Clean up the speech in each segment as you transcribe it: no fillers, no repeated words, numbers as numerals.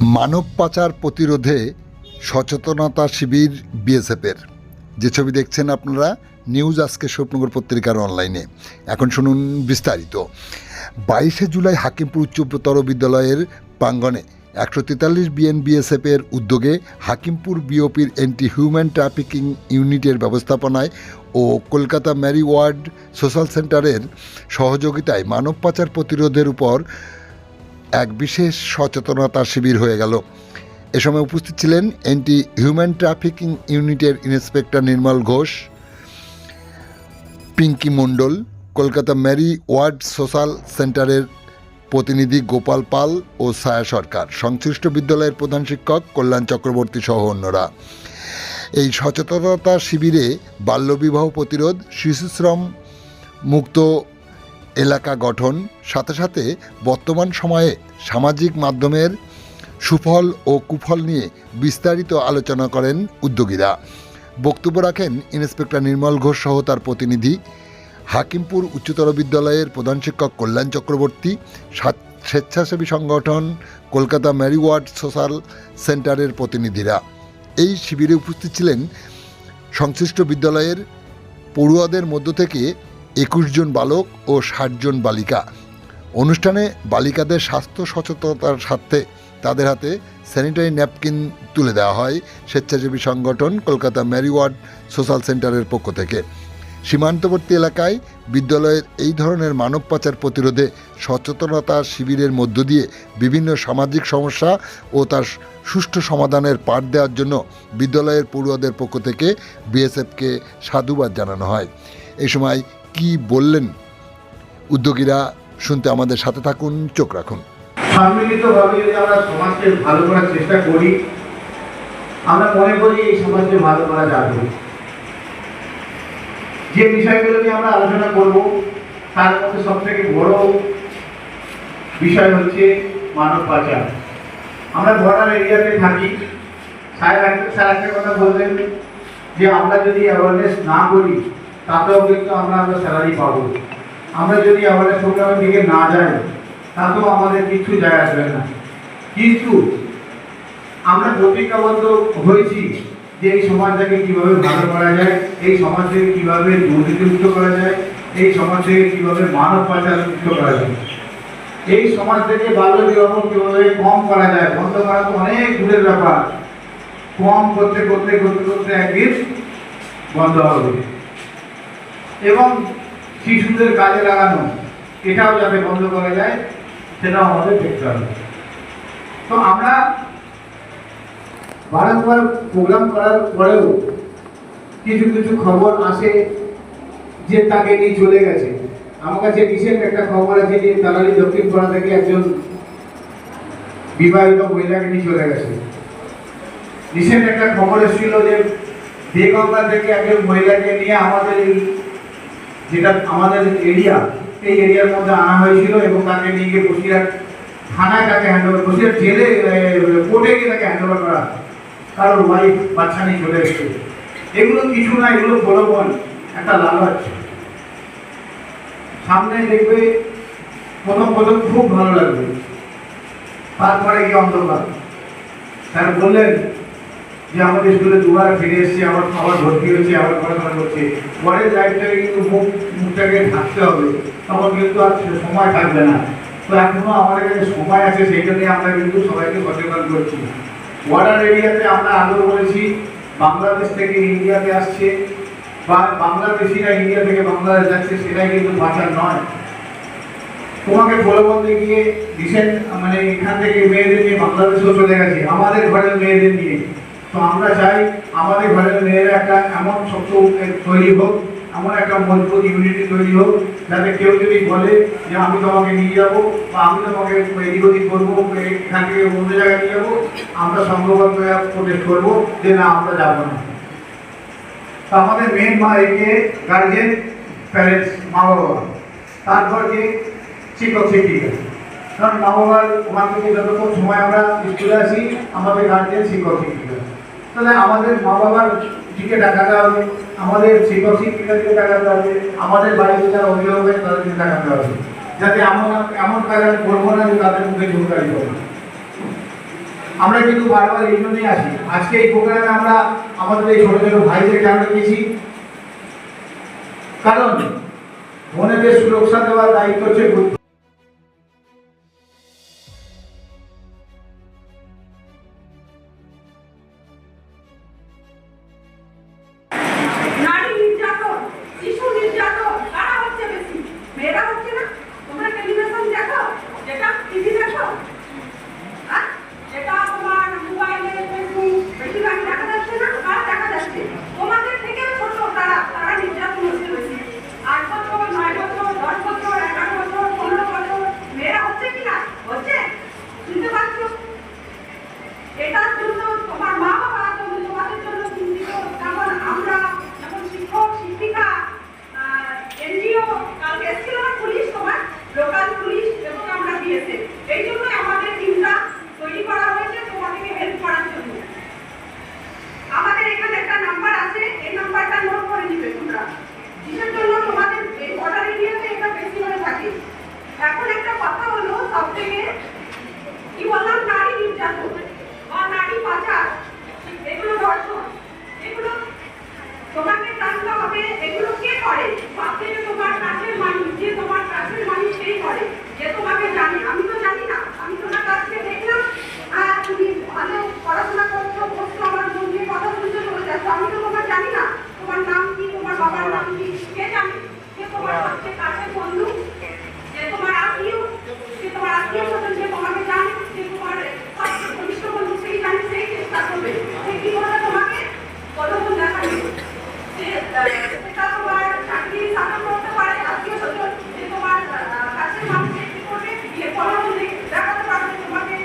মানব পাচার প্রতিরোধে সচেতনতা শিবির বিএসএফের। যে ছবি দেখছেন আপনারা নিউজ আজকে স্বপ্নগর পত্রিকার অনলাইনে। এখন শুনুন বিস্তারিত। 22শে জুলাই হাকিমপুর উচ্চতর বিদ্যালয়ের প্রাঙ্গণে 143 বিএনবিএসএফের উদ্যোগে হাকিমপুর বিওপির অ্যান্টি হিউম্যান ট্রাফিকিং ইউনিটের ব্যবস্থাপনায় ও কলকাতা ম্যারি ওয়ার্ড সোশ্যাল সেন্টারের সহযোগিতায় মানব পাচার প্রতিরোধের উপর এক বিশেষ সচেতনতা শিবির হয়ে গেল। এ সময় উপস্থিত ছিলেন অ্যান্টি হিউম্যান ট্রাফিকিং ইউনিটের ইন্সপেক্টর নির্মল ঘোষ, পিঙ্কি মণ্ডল, কলকাতা ম্যারি ওয়ার্ড সোশ্যাল সেন্টারের প্রতিনিধি গোপাল পাল ও ছায়া সরকার, সংশ্লিষ্ট বিদ্যালয়ের প্রধান শিক্ষক কল্যাণ চক্রবর্তী সহ অন্যরা। এই সচেতনতা শিবিরে বাল্যবিবাহ প্রতিরোধ, শিশুশ্রম মুক্ত এলাকা গঠন, সাথে সাথে বর্তমান সময়ে সামাজিক মাধ্যমের সুফল ও কুফল নিয়ে বিস্তারিত আলোচনা করেন উদ্যোগীরা। বক্তব্য রাখেন ইন্সপেক্টর নির্মল ঘোষ সহ তার প্রতিনিধি, হাকিমপুর উচ্চতর বিদ্যালয়ের প্রধান শিক্ষক কল্যাণ চক্রবর্তী, স্বেচ্ছাসেবী সংগঠন কলকাতা ম্যারি ওয়ার্ড সোশ্যাল সেন্টারের প্রতিনিধিরা। এই শিবিরে উপস্থিত ছিলেন সংশ্লিষ্ট বিদ্যালয়ের পড়ুয়াদের মধ্য থেকে 21 জন বালক ও 60 জন বালিকা। অনুষ্ঠানে বালিকাদের স্বাস্থ্য সচেতনতার স্বার্থে তাদের হাতে স্যানিটারি ন্যাপকিন তুলে দেওয়া হয় স্বেচ্ছাসেবী সংগঠন কলকাতা ম্যারি ওয়ার্ড সোশ্যাল সেন্টারের পক্ষ থেকে। সীমান্তবর্তী এলাকায় বিদ্যালয়ের এই ধরনের মানব পাচার প্রতিরোধে সচেতনতা শিবিরের মধ্য দিয়ে বিভিন্ন সামাজিক সমস্যা ও তার সুষ্ঠু সমাধানের পাঠ দেওয়ার জন্য বিদ্যালয়ের পড়ুয়াদের পক্ষ থেকে বিএসএফকে সাধুবাদ জানানো হয়। এই সময় কি বললেন উদ্যোগীরা শুনতে আমাদের সাথে থাকুন, চোখ রাখুন। সম্মিলিতভাবে যদি আমরা সমাজকে ভালো করার চেষ্টা করি, আমরা মনে করি এই সমাজকে ভালো করা যাবে। যে বিষয়গুলো নিয়ে আমরা আলোচনা করব তার মধ্যে সবথেকে বড় বিষয় হচ্ছে মানব পাচার। আমরা বর্ডার এরিয়াতে থাকি। স্যার একটা কথা বললেন যে আমরা যদি অ্যাওয়ারনেস না করি তাতেও কিন্তু আমরা স্যালারি পাবো। আমরা যদি অ্যাওয়ারনেস প্রোগ্রামের দিকে না যাই তাতেও আমাদের কিছু যায় আসবে না। কিন্তু আমরা প্রতিজ্ঞাবদ্ধ হয়েছি যে এই সমাজটাকে কিভাবে ভালো করা যায়, এই সমাজ থেকে কিভাবে দুর্নীতিমুক্ত করা যায়, এই সমাজ থেকে কিভাবে মানব পাচার মুক্ত করা যায়, এই সমাজ থেকে বাল্য বিবাহ কিভাবে কম করা যায়। বন্ধ করা তো অনেক দূরের ব্যাপার, কম করতে করতে করতে করতে একদিন বন্ধ হবে। এবং শিশুদের কাজে লাগানো, এটাও যাতে বন্ধ করা যায় সেটাও আমাদের দেখতে হবে। তো আমরা বারংবার প্রোগ্রাম করার পরেও কিছু কিছু খবর আসে যে তাকে নিয়ে চলে গেছে। আমার কাছে রিসেন্ট একটা খবর আছে যে তালালি দক্ষিণ পাড়া থেকে একজন বিবাহিত মহিলাকে নিয়ে চলে গেছে। রিসেন্ট একটা খবর এসেছিল যে দেগঙ্গা থেকে একজন মহিলাকে নিয়ে আমাদের এই যেটা আমাদের এরিয়া, এই এরিয়ার মধ্যে আনা হয়েছিল এবং তাকে নিয়ে গিয়ে বসিরহাট থানায় তাকে হ্যান্ডওভার, বসিরহাট জেলে কোর্টে গিয়ে তাকে হ্যান্ডওভার করা, কারোর ওয়াইফ বাচ্চা নিয়ে চলে এসছে। এগুলো কিছু না, এগুলো প্রলোভন, একটা লালচ। সামনে দেখবে প্রথম প্রথম খুব ভালো লাগবে, তারপরে গিয়ে অন্ধকার। স্যার বললেন যে আমাদের স্কুলে দুবার ফিরে এসেছে, আবার ভর্তি হয়েছে, আবার পড়াশোনা করছে। পরের লাইফটাকে কিন্তু মুখটাকে থাকতে হবে, তখন কিন্তু আর সময় থাকবে না। তো এখনো আমাদের কাছে সময় আছে, সেই জন্যই আমরা কিন্তু সবাইকে সচেতন করছি। বর্ডার এরিয়াতে আমরা আগেও বলেছি, বাংলাদেশ থেকে ইন্ডিয়াতে আসছে বা বাংলাদেশিরা ইন্ডিয়া থেকে বাংলাদেশ যাচ্ছে, সেটাই কিন্তু পাচার নয়। তোমাকে প্রলোভনে গিয়ে রিসেন্ট মানে এখান থেকে মেয়েদের নিয়ে বাংলাদেশেও চলে গেছে, আমাদের ঘরের মেয়েদের নিয়ে। তো আমরা চাই আমাদের ঘরের মেয়েরা একটা এমন শক্ত তৈরি হোক, এমন একটা মজবুত ইউনিটি তৈরি হোক, যাতে কেউ যদি বলে যে আমি তোমাকে নিয়ে যাবো বা আমি তোমাকে এদিক ওদিক করবো, এখান থেকে অন্য জায়গায় নিয়ে যাবো, আমরা সংঘবদ্ধ প্রোটেস্ট করবো যে না, আমরা যাবো না। তো আমাদের মেন একে গার্জেন, প্যারেন্টস, মা বাবা, তারপর যে শিক্ষক শিক্ষিকা। কারণ মা বাবার ওখান থেকে যতক্ষণ সময় আমরা স্কুলে আসি, আমাদের গার্জেন শিক্ষক শিক্ষিকা। তাহলে আমাদের মা বাবার দিকে টাকাতে হবে, আমাদের শিক্ষক শিক্ষিকার দিকে টাকাতে হবে, আমাদের বাড়িতে যারা অভিভাবক তাদের দিকে টাকাতে হবে, যাতে এমন কাজ আমি করবো না যে তাদের মুখে ঝুঁকারি করবো। আমরা কিন্তু বারবার এই জন্যই আসি। আজকে এই প্রোগ্রামে আমরা আমাদের এই ছোট ছোট ভাইদেরকে আমরা পেয়েছি, কারণ বোনেদের সুরক্ষা দেওয়ার দায়িত্ব হচ্ছে নারী নির্যাতন, শিশু নির্যাতন কারা হচ্ছে বেশি? মেয়েরা হচ্ছে না? তোমরা টেলিভিশন দেখো, যেটা টিভি দেখো, হ্যাঁ? যেটা তোমার মোবাইলে ফেসবুক বেশিরভাগ দেখা যাচ্ছে না? কারা দেখা যাচ্ছে? তোমাদের থেকেও ছোট তারা নির্যাতন হচ্ছে বেশি। 8 বছর, 9 বছর, 10 বছর, 11 বছর, 15 বছর মেয়েরা হচ্ছে কি না? হচ্ছে? শুনতে পাচ্ছ? এটার জন্য তোমার মা বাবা তোমাদের জন্য চিন্তিত, যেমন আমরা, যেমন শিক্ষক শিক্ষিকা, এনজিও, কালকে এসেছিল না পুলিশ, তোমার লোকাল পুলিশ এবং আমরা দিয়েছে। এই জন্যই আমাদের টিমটা তৈরি করা হয়েছে তোমাদেরকে হেল্প করার জন্য। আমাদের এখানে একটা নাম্বার আছে, এই নাম্বারটা নোট করে নিবে তোমরা। কিসের জন্য তোমাদের এই অর্ডার এরিয়াতে এটা বেশি হয়ে থাকে। এখন একটা কথা হলো, সব থেকে কি বললাম, নারী নির্যাতন বা নারী পাচার, এগুলো ধর্ষণ, এগুলো তোমাকে জানতে হবে এগুলো কে করে। ভাবতে যে তোমার কাছের মানুষ, যে তোমার কাছের মানুষ সেই করে, যে তোমাকে জানে। আমি তো জানি না, আমি তোমার কাছে দেখলাম তুমি ভালো পড়াশোনা করছো, বসছো, আমার মন দিয়ে কথা শুনতে চলে যাচ্ছ, আমি তো তোমার জানি না তোমার নাম কি, তোমার বাবার নাম কি, কে জানে? যে তোমার সবচেয়ে কাছের বন্ধু, যে তোমার আত্মীয়, যে তোমার আত্মীয় স্বজন, যে তোমাকে জানে, যে তোমার সবচেয়ে ঘনিষ্ঠ বন্ধু, সেই জানে, সেই চেষ্টা করবে সে কি করে তোমাকে প্রলোভন দেখাবে। যে সেটা তোমার চাকরি সাধন করতে পারে আত্মীয় স্বজন, যে তোমার কাছের মানুষকে কি করবে, গিয়ে প্রলোভন দেখাতে পারবে তোমাকে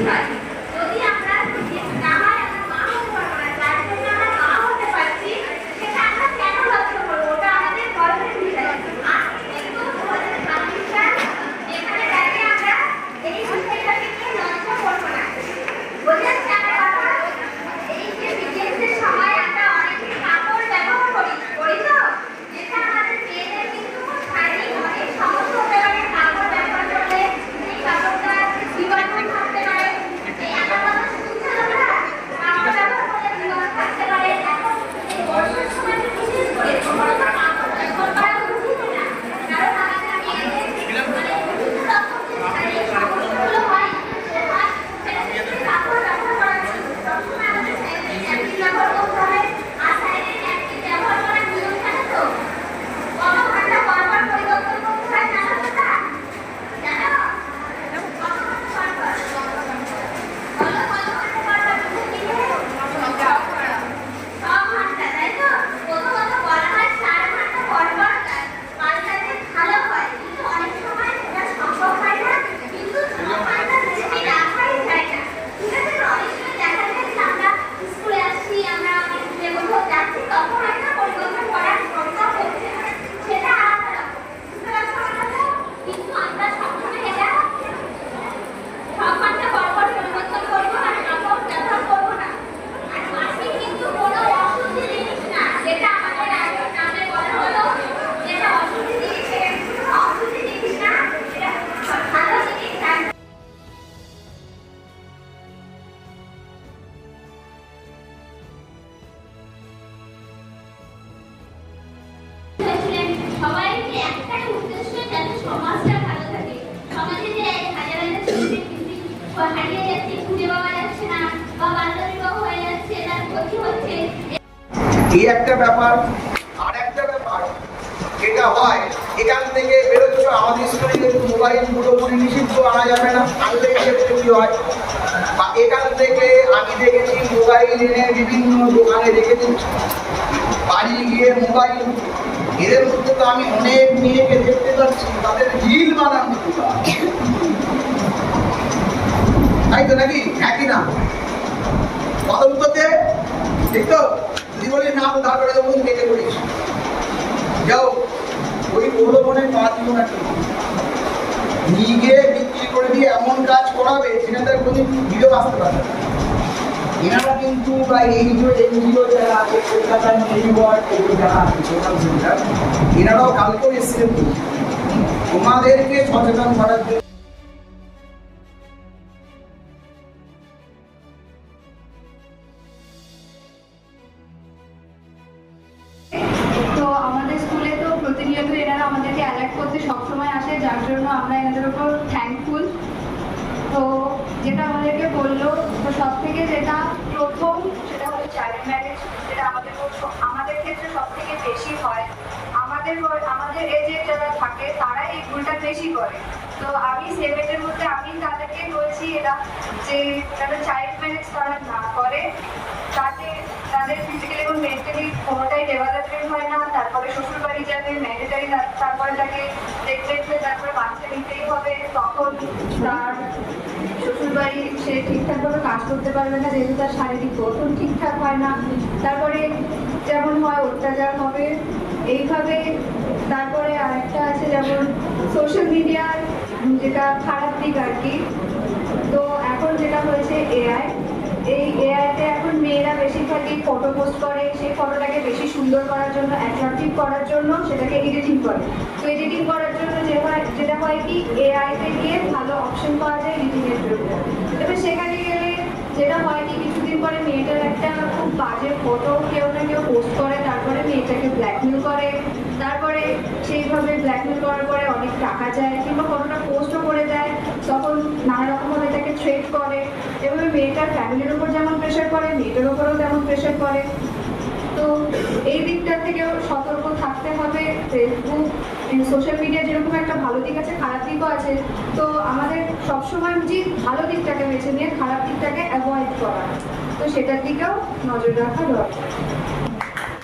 হয়। যদি আমরা না হয় আমরা মা হতে পারবো না, যার জন্য আমরা মা হতে পারছি সেটা আমরা কেন লক্ষ্য করবো? ওটা আমাদের গর্বের বিষয়। আজকে কিন্তু 2026 সাল, এখানে দাঁড়িয়ে আমরা এই বিষয়টাকে নিয়ে লক্ষ্য করবো না। বোঝা যাচ্ছে আমার কথা? এই যে বিজনেসের সময় আমরা অনেকে কাপড় ব্যবহার করি তো, যেটা আমাদের মেয়েদের কিন্তু শারীরিক অনেক সমস্যা হতে পারে। কাপড় ব্যবহার করলে সেই কাপড়টা জীবাণু থাকতে পারে। এই আমার কথা শুনছেন আপনারা? কাপড় ব্যবহার করলে জীবাণু থাকতে পারে। এখন এই বর্ষার সময় বিশেষ করে কোনো কাপড় ব্যবহার করা উচিত না, কারণ আমাদের মেয়েদের বিভিন্ন রকম যে শারীরিক সমস্যাগুলো হয় সেটা কাপড় ব্যবহার করা উচিত। সবসময় আমাদের স্যানিটারি ন্যাপকিন ব্যবহার করতে হবে। আর স্যানিটারি ন্যাপকিন ব্যবহার করার নিয়ম জানো তো? কত ঘন্টা পর পর পরিবর্তন করতে হয় জানো তোমরা? জানো? কত ঘন্টা পর পর? বলো কত ঘন্টা পর পর মুছে দিলে? 6 ঘন্টা, তাই তো? প্রথমত বলা হয় 4 ঘন্টা পর পর পাল্টালে ভালো হয়, কিন্তু অনেক সময় সেটা সম্ভব হয় না, কিন্তু 6 ঘন্টা বেশি রাখাই যায় না। ঠিক আছে? তো অনেক সময় দেখা যায় যে আমরা স্কুলে আসছি, আমরা স্কুলে কোথাও যাচ্ছি, তখন একটা পরিবর্তন করার দরকার হচ্ছে, সেটা আলাদা রকম। বুঝতে পারছো আমার কথা? কিন্তু আমরা সবসময় এটা 6 ঘন্টা পর পর পরিবর্তন করবো আর কাপড় ব্যবহার করবো না। আর মাসিক কিন্তু কোনো অশুদ্ধি জিনিস না, যেটা আমাদের আগের নামে বলা হলো, যেটা অশুদ্ধি জিনিস, সেটা কিন্তু কোনো অশুদ্ধি জিনিস না, এটা ভালো জিনিস। সবাইকে একটাই উদ্দেশ্য, যাতে সমাজটা ভালো থাকে। সমাজে যে হাজার হাজার ছেলে হারিয়ে যাচ্ছে, খুঁজে পাওয়া যাচ্ছে না, বা বাল্য বিবাহ হয়ে যাচ্ছে, তার ক্ষতি হচ্ছে। এই একটা ব্যাপার। আর একটা ব্যাপার যেটা হয়, এখান থেকে বেরোচ্ছ, আমাদের স্কুলে কিন্তু মোবাইল পুরোপুরি নিষিদ্ধ, আনা যাবে না, আনলে ক্ষেত্রে কি হয়, বা এখান থেকে আমি দেখেছি মোবাইল এনে বিভিন্ন দোকানে রেখে দিচ্ছি, বাড়ি গিয়ে মোবাইল। এদের মধ্যে তো আমি অনেক মেয়েকে দেখতে পাচ্ছি তাদের রিল বানানো, তাই তো নাকি? একই না তদন্ততে, ঠিক তো? যদি বলি নাম ধার করে দেবো, কেটে পড়িস, যাও ওই প্রলোভনে পা দিও না, নিজে বিক্রি করে দিয়ে এমন কাজ করাবে সেখান থেকে কোনো ভিডিও আসতে পারবে না। এনারা কিন্তু বা এই যে এনজিও যারা আছে, কলকাতায় মেরিওয়ার্ড যারা আছে, সোশ্যাল সেন্টার, এনারাও কালকেও এসেছিলেন তোমাদেরকে সচেতন করার জন্য। তো আমাদের স্কুলে তো প্রতিনিয়ত এনারা আমাদেরকে অ্যালার্ট করতে সবসময় আসে, যার জন্য আমরা এনাদের উপর থ্যাঙ্কফুল। তো যেটা আমাদেরকে বললো, তো সব থেকে যেটা প্রথম সেটা হলো চাইল্ড ম্যারেজ, যেটা আমাদের ক্ষেত্রে সব থেকে বেশি হয়। আমাদের এজে যারা থাকে তারা এই ভুলটা বেশি করে। তো আমি 7 মধ্যে আমি তাদেরকে বলছি এটা, যে যারা চাইল্ড ম্যারেজ তারা না করে, তাতে তাদের ফিজিক্যালি এবং মেন্টালি কোনোটাই ডেভেলপমেন্ট হয় না। তারপরে শ্বশুর বাড়ি যাবে ম্যান্ডেটারি, তারপরে তাকে দেখবে, তারপরে বাচ্চা নিতেই হবে, তখন তার শ্বশুর বাড়ি সে ঠিকঠাকভাবে কাজ করতে পারবে না, যেহেতু তার শারীরিক গঠন ঠিকঠাক হয় না। তারপরে যেমন হয় অত্যাচার হবে এইভাবে। তারপরে আরেকটা আছে যেমন সোশ্যাল মিডিয়ার যেটা খারাপ দিক আর কি। তো এখন যেটা হয়েছে এআই, এই এআইতে এখন মেয়েরা বেশিরভাগই ফটো পোস্ট করে, সেই ফটোটাকে বেশি সুন্দর করার জন্য, অ্যাট্রাকটিভ করার জন্য সেটাকে এডিটিং করে। তো এডিটিং করার জন্য যেটা হয় কি, এআইতে গিয়ে ভালো অপশন পাওয়া যায় এডিটিংয়ের জন্য। এবার সেখানে গেলে যেটা হয় কি, কিছুদিন পরে মেয়েটার একটা খুব বাজে ফটো কেউ না কেউ পোস্ট করে, তারপরে মেয়েটাকে ব্ল্যাকমেল করে, তারপরে সেইভাবে ব্ল্যাকমেল করার পরে অনেক টাকা যায়, কিংবা ফটোটা পোস্টও করে দেয়, তখন নানা রকমভাবে তাকে থ্রেট করে। এভাবে মেয়েটার ফ্যামিলির উপর যেমন প্রেশার করে, মেয়েটার উপরেও তেমন প্রেশার করে। তো এই দিকটা থেকেও সতর্ক থাকতে হবে। ফেসবুক, সোশ্যাল মিডিয়া যেরকম একটা ভালো দিক আছে, খারাপ দিকও আছে। তো আমাদের সবসময় উচিত ভালো দিকটাকে বেছে নিয়ে খারাপ দিকটাকে অ্যাভয়েড করা। তো সেটার দিকেও নজর রাখা দরকার।